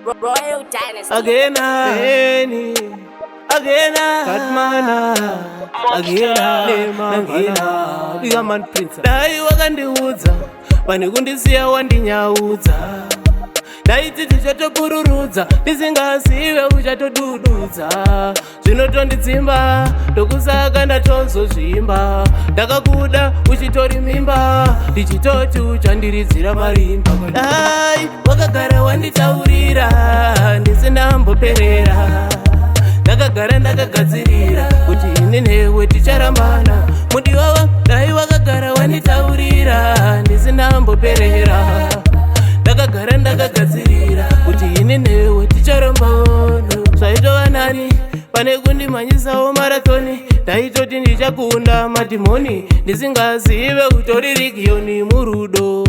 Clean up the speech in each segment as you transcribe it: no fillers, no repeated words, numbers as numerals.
Royal Dynasty. Again, Katmana, again, Yaman Prince. Dai wakandiudza, vanekundisiya wandinyaudza. Daiti tichatokururudza, tisingasiwe uchatodududza. Zvinotondidzimba, ndokusaka ndatozozvimba. Ndakakuda uchitori mimba, ndichitoti uchandiridzira marimba. Dai wakagara wanditaurira, ndisina mboperera. Ndakagara ndakagadzirira, kuti ini newe ticharambana. Mudiwa dai wakagara wanditaurira, ndisina mboperera. Ndakagara ndakagadzirira, kuti ini newe ticharambana. Zvaitova nani pane kundimhanyisawo marathoni. Ndaitoti ndichakunda madhimoni, ndisingazive utori rigiyoni murudo.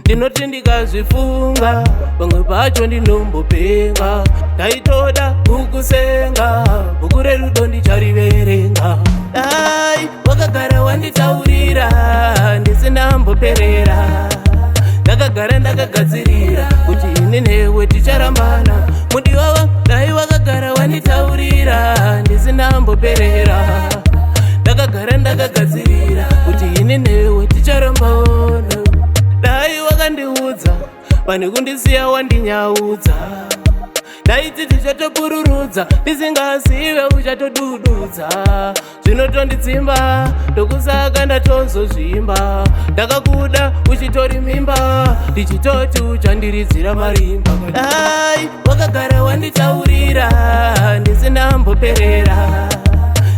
Ndinoti ndikazvifunga, pamwe pacho ndinombopenga. Ndaitoda kukusenga, bhuku rerudo ndichariverenga. Dai wakagara wanditaurira, ndisina mboperera. Ndakagara ndakagadzirira, kuti ini newe ticharambana. Mudiwa dai wakagara wanditaurira, ndisina mboperera. Ndakagara ndakagadzirira, kuti ini newe ticharambana. Dai wakandiudza, vanekundisiya wandinyaudza. Daiti tichatokururudza, tisingasiwe uchatodududza. Zvinotondidzimba, ndokusaka ndatozozvimba. Ndakakuda uchitori mimba, ndichitoti uchandiridzira marimba. Dai wakagara wanditaurira, ndisina mboperera.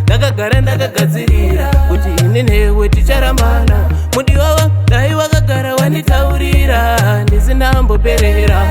Ndakagara ndakagadzirira, kuti ini newe ticharambana. Mudiwa dai wakagara wanditaurira, ndisina mboperera.